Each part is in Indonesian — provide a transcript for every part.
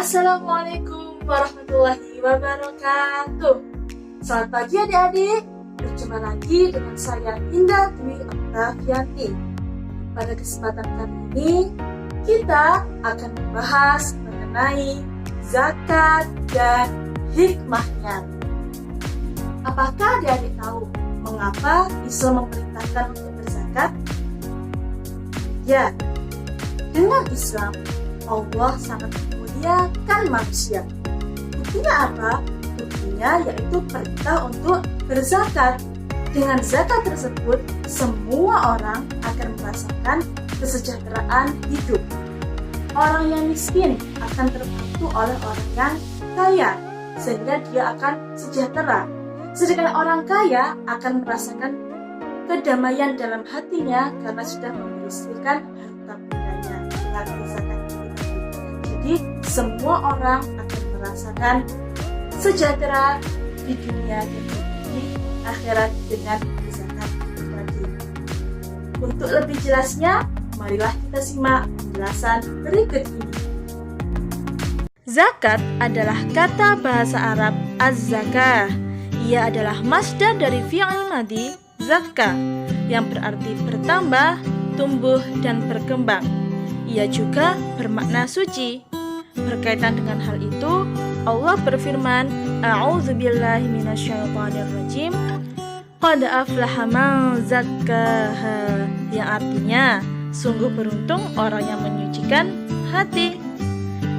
Assalamualaikum warahmatullahi wabarakatuh. Selamat pagi adik-adik. Berjumpa lagi dengan saya Indah Dwi Oktavianti. Pada kesempatan kali ini kita akan membahas mengenai zakat dan hikmahnya. Apakah adik-adik tahu mengapa Islam memerintahkan untuk berzakat? Ya, dengan Islam Allah sangat memuliakan manusia. Buktinya apa? Buktinya yaitu perintah untuk berzakat. Dengan zakat tersebut, semua orang akan merasakan kesejahteraan hidup. Orang yang miskin akan terbantu oleh orang yang kaya, sehingga dia akan sejahtera. Sedangkan orang kaya akan merasakan kedamaian dalam hatinya karena sudah membersihkan harta bendanya dengan zakat ini tadi. Jadi semua orang akan merasakan sejahtera di dunia dan di akhirat dengan zakat tadi. Untuk lebih jelasnya, marilah kita simak penjelasan berikut ini. Zakat adalah kata bahasa Arab az-zakah. Ia adalah masdar dari fi'il madhi zakka yang berarti bertambah, tumbuh, dan berkembang. Ia juga bermakna suci. Berkaitan dengan hal itu, Allah berfirman, A'udzubillahi minasyaitonirrajim, Qad aflaha man zakkaha, yang artinya, sungguh beruntung orang yang menyucikan hati.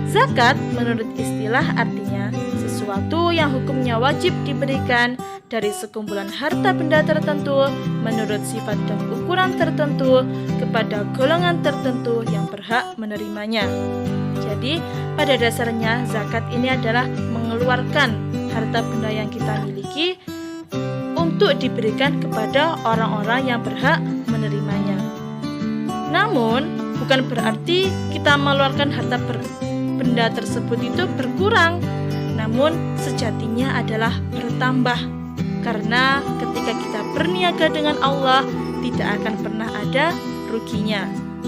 Zakat menurut istilah artinya sesuatu yang hukumnya wajib diberikan dari sekumpulan harta benda tertentu menurut sifat dan ukuran tertentu kepada golongan tertentu yang berhak menerimanya. Jadi, pada dasarnya zakat ini adalah mengeluarkan harta benda yang kita miliki untuk diberikan kepada orang-orang yang berhak menerimanya. Namun, bukan berarti kita mengeluarkan harta benda tersebut itu berkurang, namun sejatinya adalah bertambah. Karena ketika kita berniaga dengan Allah, tidak akan pernah ada ruginya.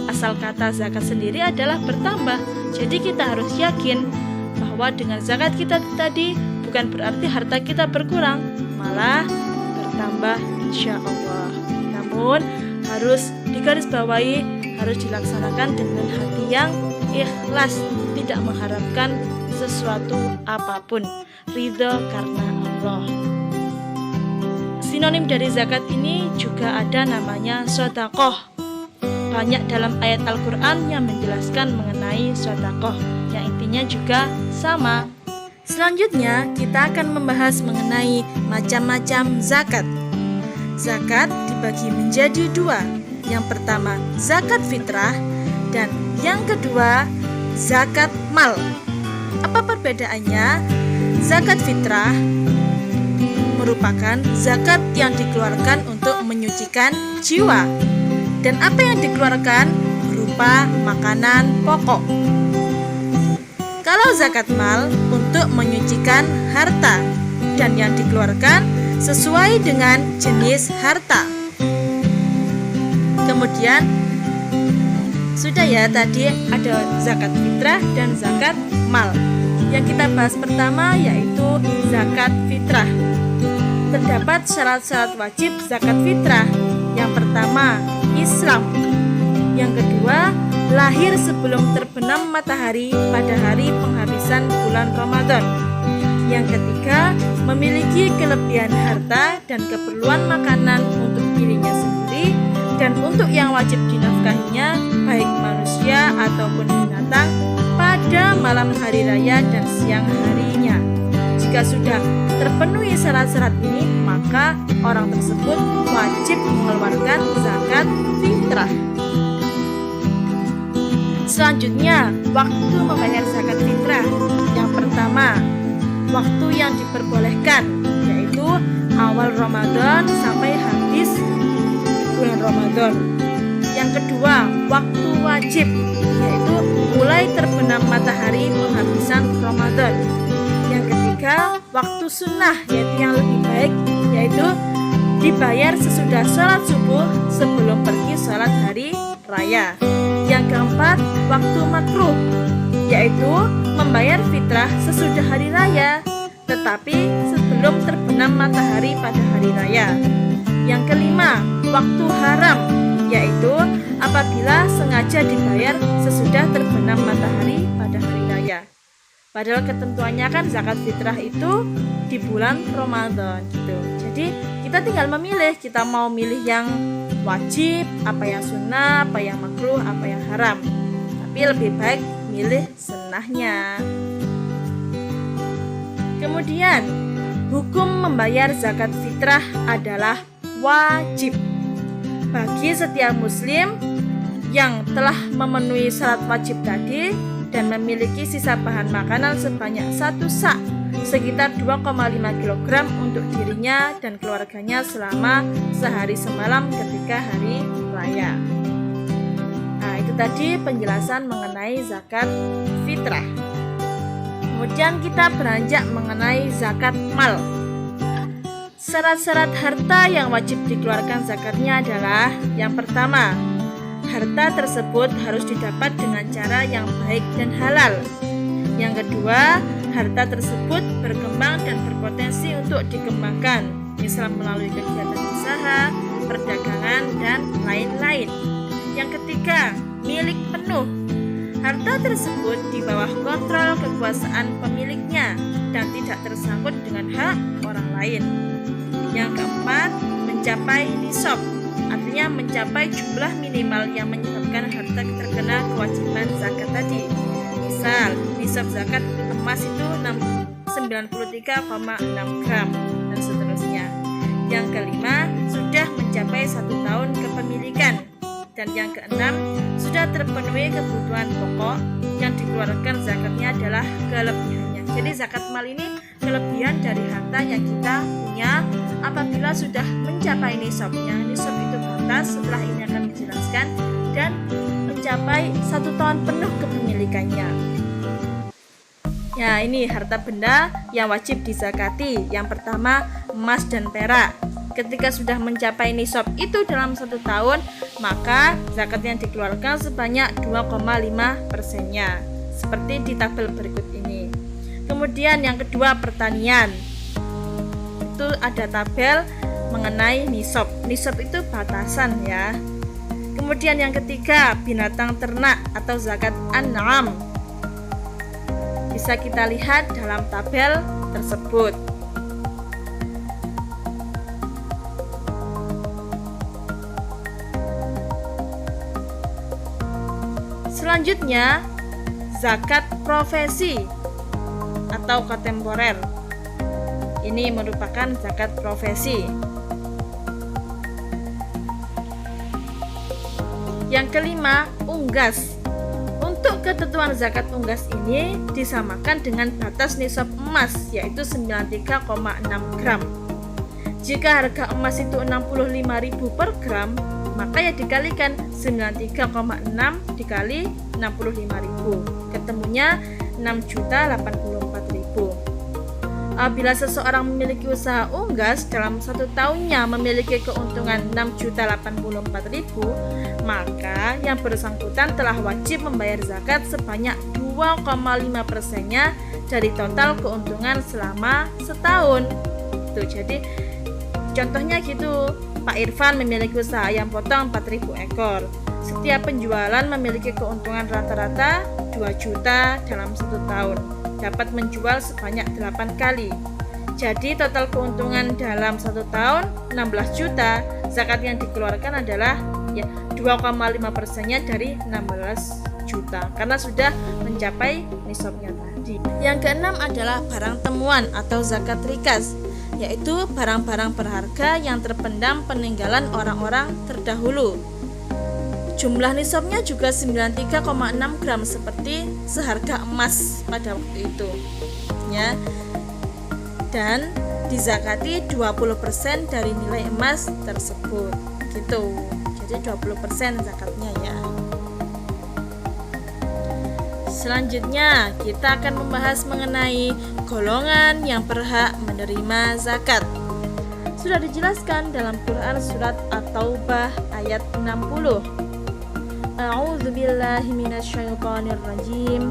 Asal kata zakat sendiri adalah bertambah. Jadi kita harus yakin bahwa dengan zakat kita tadi bukan berarti harta kita berkurang, malah bertambah insya Allah. Namun harus digarisbawahi, harus dilaksanakan dengan hati yang ikhlas, tidak mengharapkan sesuatu apapun, ridho karena Allah. Sinonim dari zakat ini juga ada namanya sedekah. Banyak dalam ayat Al-Quran yang menjelaskan mengenai sedekah, yang intinya juga sama. Selanjutnya kita akan membahas mengenai macam-macam zakat. Zakat dibagi menjadi dua. Yang pertama zakat fitrah dan yang kedua zakat mal. Apa perbedaannya? Zakat fitrah merupakan zakat yang dikeluarkan untuk menyucikan jiwa. Dan apa yang dikeluarkan berupa makanan pokok. Kalau zakat mal untuk menyucikan harta dan yang dikeluarkan sesuai dengan jenis harta. Kemudian sudah ya, tadi ada zakat fitrah dan zakat mal. Yang kita bahas pertama yaitu zakat fitrah. Terdapat syarat-syarat wajib zakat fitrah. Yang pertama, Islam. Yang kedua, lahir sebelum terbenam matahari pada hari penghabisan bulan Ramadan. Yang ketiga, memiliki kelebihan harta dan keperluan makanan untuk dirinya sendiri dan untuk yang wajib dinafkahinya, baik manusia ataupun binatang, pada malam hari raya dan siang harinya. Jika sudah terpenuhi syarat-syarat ini, maka orang tersebut wajib mengeluarkan zakat fitrah. Selanjutnya, waktu membayar zakat fitrah. Yang pertama, waktu yang diperbolehkan, yaitu awal Ramadan sampai habis bulan Ramadan. Yang kedua, waktu wajib, yaitu mulai terbenam matahari penghabisan Ramadan. Yang ketiga, waktu sunnah, yaitu yang lebih baik, yaitu dibayar sesudah sholat subuh sebelum pergi sholat hari raya. Yang keempat, waktu makruh, yaitu membayar fitrah sesudah hari raya, tetapi sebelum terbenam matahari pada hari raya. Yang kelima, waktu haram, yaitu apabila sengaja dibayar sesudah terbenam matahari pada hari raya. Padahal ketentuannya kan zakat fitrah itu di bulan Ramadan gitu. Jadi kita tinggal memilih, kita mau milih yang wajib, apa yang sunnah, apa yang makruh, apa yang haram. Tapi lebih baik milih sunnahnya. Kemudian, hukum membayar zakat fitrah adalah wajib bagi setiap muslim yang telah memenuhi syarat wajib tadi dan memiliki sisa bahan makanan sebanyak 1 sa' sekitar 2,5 kg untuk dirinya dan keluarganya selama sehari semalam ketika hari raya. Nah, itu tadi penjelasan mengenai zakat fitrah. Kemudian kita beranjak mengenai zakat mal. Syarat-syarat harta yang wajib dikeluarkan zakatnya adalah: yang pertama, harta tersebut harus didapat dengan cara yang baik dan halal. Yang kedua, harta tersebut berkembang dan berpotensi untuk dikembangkan, misal melalui kegiatan usaha, perdagangan, dan lain-lain. Yang ketiga, milik penuh. Harta tersebut di bawah kontrol kekuasaan pemiliknya dan tidak tersangkut dengan hak orang lain. Yang keempat, mencapai nisab, artinya mencapai jumlah minimal yang menyebabkan harta terkena kewajiban zakat tadi. Misal, nisab zakat emas itu 93,6 gram dan seterusnya. Yang kelima, sudah mencapai 1 tahun kepemilikan. Dan yang keenam, sudah terpenuhi kebutuhan pokok. Yang dikeluarkan zakatnya adalah kelebihannya. Jadi zakat mal ini kelebihan dari harta yang kita punya apabila sudah mencapai nisabnya. Nisab itu batas, setelah ini akan dijelaskan, dan mencapai 1 tahun penuh kepemilikannya. Ya, ini harta benda yang wajib dizakati. Yang pertama, emas dan perak. Ketika sudah mencapai nisab itu dalam 1 tahun, maka zakat yang dikeluarkan sebanyak 2,5%-nya, seperti di tabel berikut ini. Kemudian yang kedua, pertanian. Itu ada tabel mengenai nisab. Nisab itu batasan ya. Kemudian yang ketiga, binatang ternak atau zakat an'am. Bisa kita lihat dalam tabel tersebut. Selanjutnya, zakat profesi atau kontemporer. Ini merupakan zakat profesi. Yang kelima, unggas. Untuk ketentuan zakat unggas ini disamakan dengan batas nisab emas, yaitu 93,6 gram. Jika harga emas itu 65.000 per gram, maka ya dikalikan 93,6 dikali 65.000, ketemunya 6.084.000. Apabila seseorang memiliki usaha unggas dalam 1 tahunnya memiliki keuntungan 6.084.000, maka yang bersangkutan telah wajib membayar zakat sebanyak 2,5%-nya dari total keuntungan selama setahun. Tuh, jadi contohnya gitu. Pak Irfan memiliki usaha ayam potong 4.000 ekor. Setiap penjualan memiliki keuntungan rata-rata 2 juta dalam 1 tahun. Dapat menjual sebanyak 8 kali. Jadi total keuntungan dalam 1 tahun 16 juta. Zakat yang dikeluarkan adalah 2,5%-nya dari 16 juta karena sudah mencapai nisabnya tadi. Yang keenam adalah barang temuan atau zakat rikas, yaitu barang-barang berharga yang terpendam peninggalan orang-orang terdahulu. Jumlah nisabnya juga 93,6 gram seperti seharga emas pada waktu itu. Ya. Dan dizakati 20% dari nilai emas tersebut. Gitu. Jadi 20% zakatnya ya. Selanjutnya kita akan membahas mengenai golongan yang berhak menerima zakat. Sudah dijelaskan dalam Quran surat At-Taubah ayat 60. A'udzubillahi minasyaitonirrajim.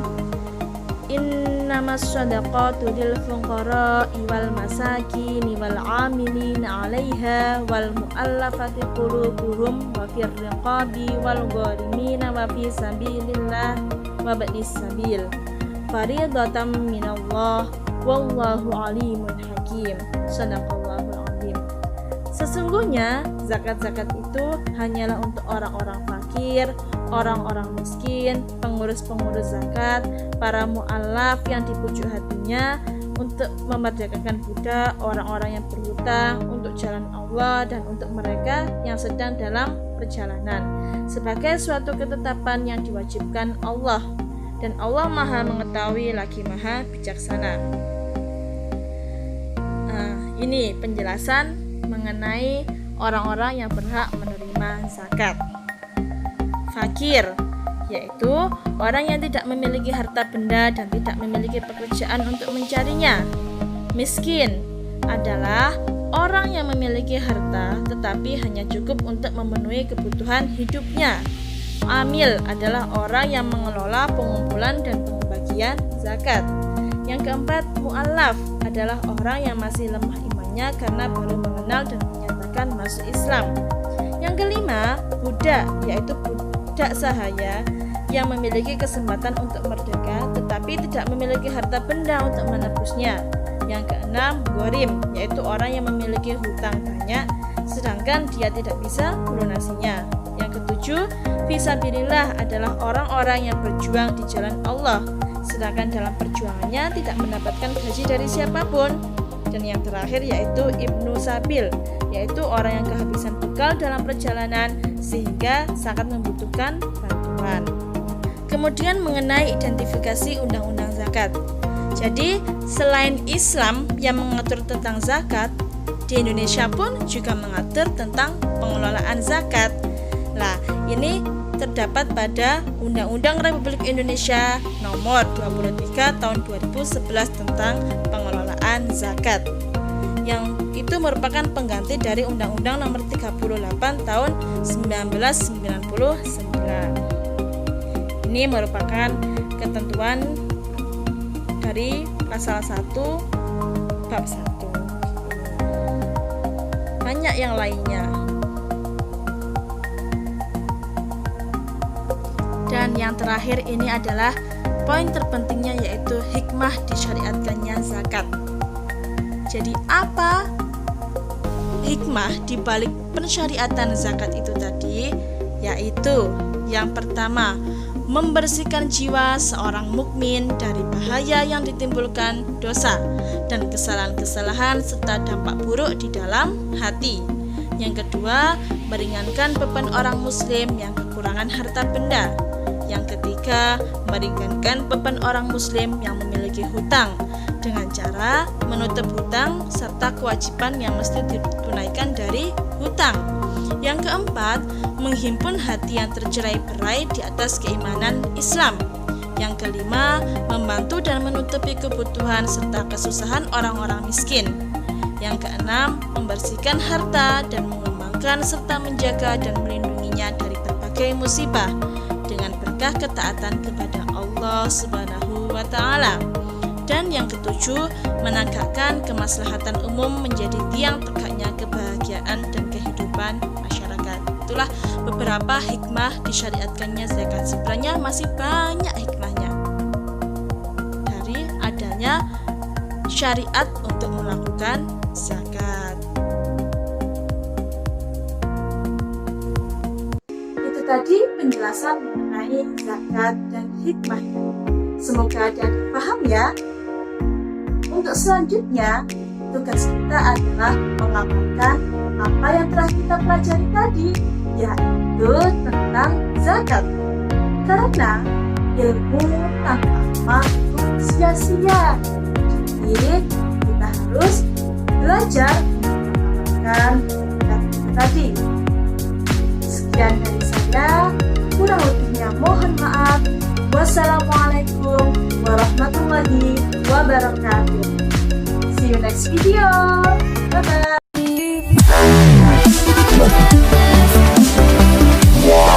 Innamas shadaqatu lil fuqara'i wal masakini wal 'amilina 'alaiha wal mu'allafati qulubuhum wa fir riqabi wal gharimina wa fi sabilillah wa ba'is sabil fariidatan minallah wallahu alimun hakim. Shadaqallahul azim. Sesungguhnya zakat-zakat itu hanyalah untuk orang-orang fakir, orang-orang miskin, pengurus-pengurus zakat, para mu'allaf yang di pucuk hatinya, untuk memerdekakan budak, orang-orang yang berhutang, untuk jalan Allah, dan untuk mereka yang sedang dalam perjalanan, sebagai suatu ketetapan yang diwajibkan Allah. Dan Allah Maha Mengetahui lagi Maha Bijaksana. Ini penjelasan mengenai orang-orang yang berhak menerima zakat. Fakir, yaitu orang yang tidak memiliki harta benda dan tidak memiliki pekerjaan untuk mencarinya. Miskin adalah orang yang memiliki harta tetapi hanya cukup untuk memenuhi kebutuhan hidupnya. Amil adalah orang yang mengelola pengumpulan dan pembagian zakat. Yang keempat, mu'allaf adalah orang yang masih lemah imannya karena baru mengenal dan menyatakan masuk Islam. Yang kelima, budak, yaitu budak sahaya yang memiliki kesempatan untuk merdeka tetapi tidak memiliki harta benda untuk menebusnya. Yang keenam, gharim, yaitu orang yang memiliki hutang banyak sedangkan dia tidak bisa melunasinya. Yang ketujuh, fisabilillah adalah orang-orang yang berjuang di jalan Allah sedangkan dalam perjuangannya tidak mendapatkan gaji dari siapapun. Dan yang terakhir yaitu ibnu sabil, yaitu orang yang kehabisan bekal dalam perjalanan sehingga sangat membutuhkan bantuan. Kemudian mengenai identifikasi undang-undang zakat. Jadi selain Islam yang mengatur tentang zakat, di Indonesia pun juga mengatur tentang pengelolaan zakat. Nah, ini terdapat pada Undang-Undang Republik Indonesia Nomor 23 Tahun 2011 tentang pengelolaan zakat, yang itu merupakan pengganti dari Undang-Undang Nomor 38 Tahun 1999. Ini merupakan ketentuan dari pasal 1 bab 1. Banyak yang lainnya. Dan yang terakhir ini adalah poin terpentingnya, yaitu hikmah disyariatkannya zakat. Jadi apa hikmah di balik pensyariatan zakat itu tadi? Yaitu yang pertama, membersihkan jiwa seorang mukmin dari bahaya yang ditimbulkan dosa dan kesalahan-kesalahan serta dampak buruk di dalam hati. Yang kedua, meringankan beban orang muslim yang kekurangan harta benda. Yang ketiga, meringankan beban orang muslim yang memiliki hutang dengan cara menutup hutang serta kewajiban yang mesti ditunaikan dari hutang. Yang keempat, menghimpun hati yang tercerai-berai di atas keimanan Islam. Yang kelima, membantu dan menutupi kebutuhan serta kesusahan orang-orang miskin. Yang keenam, membersihkan harta dan mengembangkan serta menjaga dan melindunginya dari berbagai musibah dengan berkah ketaatan kepada Allah Subhanahu wa Ta'ala. Dan yang ketujuh, menegakkan kemaslahatan umum menjadi tiang tegaknya kebahagiaan dan kehidupan masyarakat. Itulah beberapa hikmah disyariatkannya zakat. Sebenarnya masih banyak hikmahnya dari adanya syariat untuk melakukan zakat. Itu tadi penjelasan mengenai zakat dan hikmahnya. Semoga adik-adik paham ya. Untuk selanjutnya, tugas kita adalah mengamalkan apa yang telah kita pelajari tadi, yaitu tentang zakat. Karena ilmu tanpa amal itu sia-sia. Jadi kita harus belajar mengamalkan zakat tadi. Sekian dari saya, kurang lebihnya mohon maaf. Wassalamualaikum warahmatullahi wabarakatuh. See you next video. Bye bye.